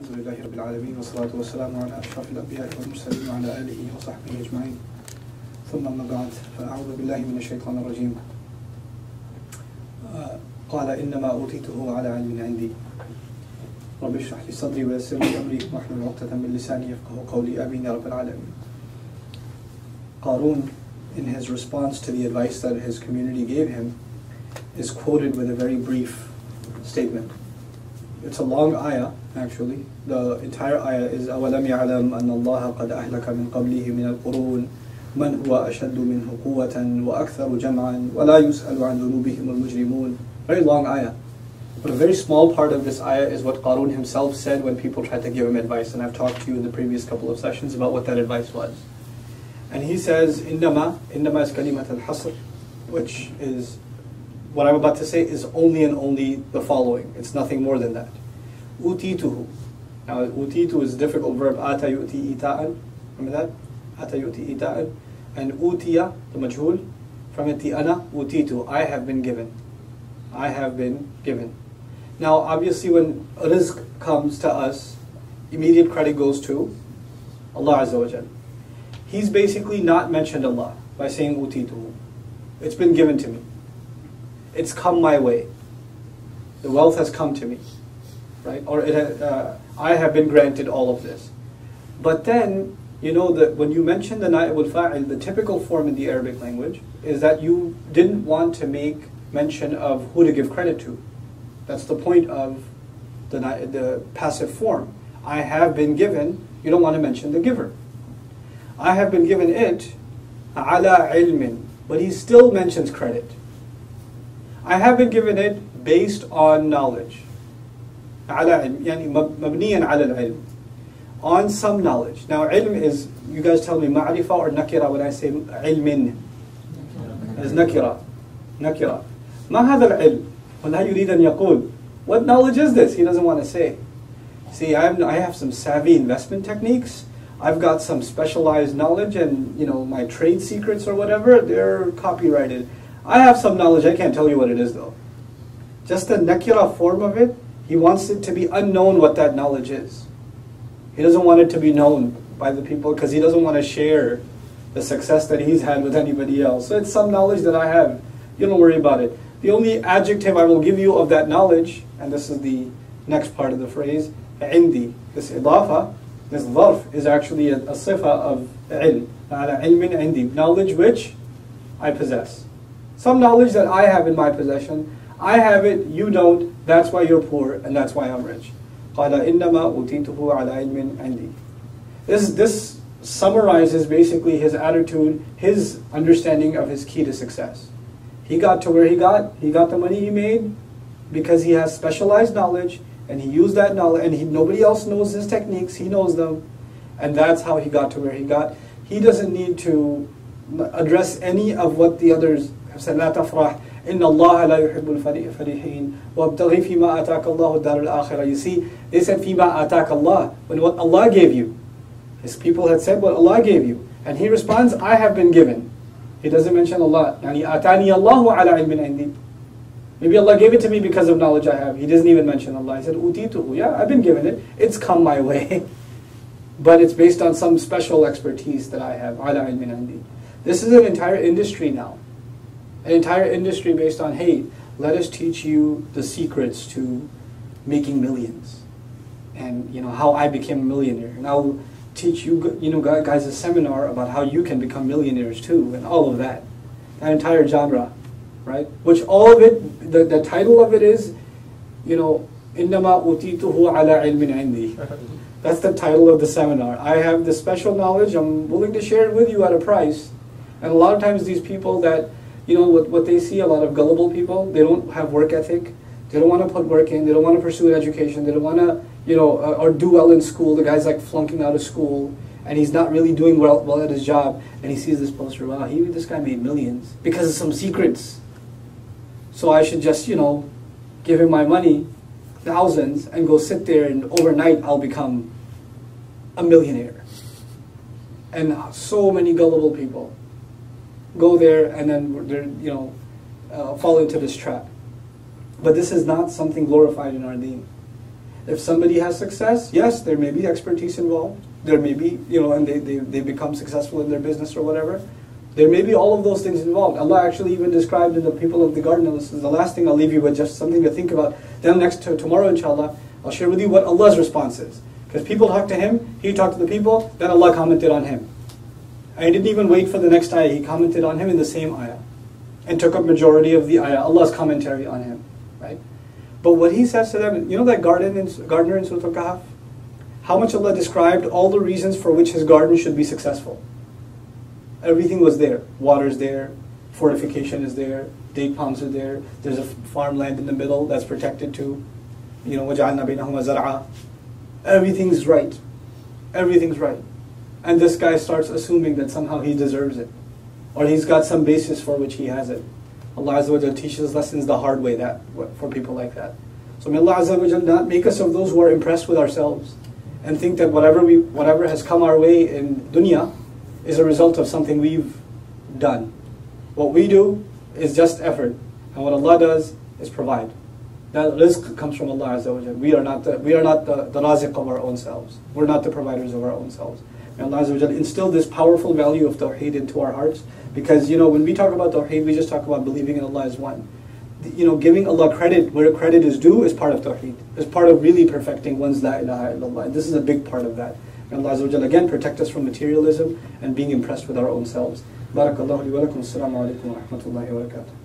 Alhamdulillahi Rabbil Alameen wa salatu wa salamu ala ashrafil anbiya'i wal mursalin wa ala alihi wa sahbihi ajma'in. Thumma amma ba'd, fa'a'udhu billahi minash shaitanir rajim. Qala innama utituhu ala ilmin 'indi. Rabbi shrah li sadri wa yassir li amri wahlul 'uqdatan min lisani yafqahu qawli. Amin ya Rabbil Alameen. Qarun, in his response to the advice that his community gave him, is quoted with a very brief statement. It's a long ayah, actually. The entire ayah is أَوَلَمْ يَعْلَمْ أَنَّ اللَّهَ قَدْ أَهْلَكَ مِنْ قَبْلِهِ مِنَ الْقُرُونِ مَنْ هُوَ أَشَدُّ مِنْهُ قُوَّةً وَأَكْثَرُ جَمْعًا وَلَا يُسْأَلُ عَنْ ذُنُوبِهِمُ الْمُجْرِمُونَ. Very long ayah. But a very small part of this ayah is what Qarun himself said when people tried to give him advice. And I've talked to you in the previous couple of sessions about what that advice was. And he says, إِنَّمَا is كَلِمَةَ الْحَصْرِ, which is, what I'm about to say is only and only the following. It's nothing more than that. Utituhu. Now, utitu is a difficult verb. Ata yu'ti ita'an. Remember that? Ata yu'ti ita'an. And utiya, the majhul, from it, the ana, utitu. I have been given. I have been given. Now, obviously, when rizq comes to us, immediate credit goes to Allah Azza wa Jal. He's basically not mentioned Allah by saying utituhu. It's been given to me. It's come my way. The wealth has come to me, right? Or I have been granted all of this. But then, you know that when you mention the na'ib al-fa'il, the typical form in the Arabic language is that you didn't want to make mention of who to give credit to. That's the point of the passive form. I have been given, you don't want to mention the giver. I have been given it, ala ilmin, but he still mentions credit. I have been given it based on knowledge. على علم, يعني مبنيا على العلم. On some knowledge. Now, ilm is, you guys tell me, ma'rifa or nakira when I say ilmin? It's nakira. Nakira. ما هذا العلم؟ ولا يريد أن يقول. What knowledge is this? He doesn't want to say. See, I have some savvy investment techniques. I've got some specialized knowledge, and my trade secrets or whatever, they're copyrighted. I have some knowledge, I can't tell you what it is though. Just the nakira form of it, he wants it to be unknown what that knowledge is. He doesn't want it to be known by the people because he doesn't want to share the success that he's had with anybody else. So it's some knowledge that I have. You don't worry about it. The only adjective I will give you of that knowledge, and this is the next part of the phrase, عندي. This idafa, this dharf, is actually a sifa of ilm. على علم عندي. Knowledge which I possess. Some knowledge that I have in my possession, I have it, you don't, that's why you're poor, and that's why I'm rich. قَالَ إِنَّمَا أُوتِيتُهُ عَلَى عِلْمٍ عِنْدِي. This summarizes basically his attitude, his understanding of his key to success. He got to where he got the money he made because he has specialized knowledge, and he used that knowledge, and nobody else knows his techniques, he knows them, and that's how he got to where he got. He doesn't need to address any of what the others have said. لا تفرح إن الله لا يحب الفرحين وابتغي فيما آتاك الله الدار الآخرة. You see, they said فيما آتاك الله, when what Allah gave you. His people had said what Allah gave you, and he responds, I have been given. He doesn't mention Allah. يعني آتاني الله على علم عندي. Maybe Allah gave it to me because of knowledge I have. He doesn't even mention Allah. He said أوتيته. Yeah, I've been given it. It's come my way, but it's based on some special expertise that I have. على علم عندي. This is an entire industry now. An entire industry based on, hey, let us teach you the secrets to making millions, and how I became a millionaire, and I'll teach you guys a seminar about how you can become millionaires too, and all of that entire genre, right? Which all of it, the title of it is, إنما أوتيته على علم عندي. That's the title of the seminar. I have this special knowledge. I'm willing to share it with you at a price. And a lot of times these people that what they see, a lot of gullible people, they don't have work ethic, they don't want to put work in, they don't want to pursue an education, they don't want to, or do well in school. The guy's like flunking out of school, and he's not really doing well at his job, and he sees this poster, wow, this guy made millions because of some secrets. So I should just, give him my money, thousands, and go sit there, and overnight I'll become a millionaire. And so many gullible people go there and then they're fall into this trap. But this is not something glorified in our deen. If somebody has success, yes, there may be expertise involved. There may be, and they become successful in their business or whatever. There may be all of those things involved. Allah actually even described in the people of the garden, and this is the last thing I'll leave you with, just something to think about. Then tomorrow, inshallah, I'll share with you what Allah's response is. Because people talked to him, he talked to the people, then Allah commented on him. And he didn't even wait for the next ayah, he commented on him in the same ayah. And took up majority of the ayah, Allah's commentary on him. Right? But what he says to them, that gardener in Surah Al-Kahf? How much Allah described all the reasons for which his garden should be successful. Everything was there. Water's there, fortification is there, date palms are there, there's a farmland in the middle that's protected too. وَجَعَلْنَا بَيْنَهُمَا زَرْعًا. Everything's right. Everything's right. And this guy starts assuming that somehow he deserves it. Or he's got some basis for which he has it. Allah Azza wa Jal teaches lessons the hard way for people like that. So may Allah Azza wa Jal not make us of those who are impressed with ourselves and think that whatever has come our way in dunya is a result of something we've done. What we do is just effort, and what Allah does is provide. That rizq comes from Allah Azza wa Jal. We are not the raziq of our own selves. We're not the providers of our own selves. May Allah Azza wa Jal instill this powerful value of tawheed into our hearts, because when we talk about tawheed, we just talk about believing in Allah as one. Giving Allah credit where credit is due is part of tawheed. Is part of really perfecting one's la ilaha illallah. And this is a big part of that. May Allah Azza wa Jal again protect us from materialism and being impressed with our own selves. Barakallahu li wa lakum. Assalamu alaikum wa rahmatullahi wa barakatuh.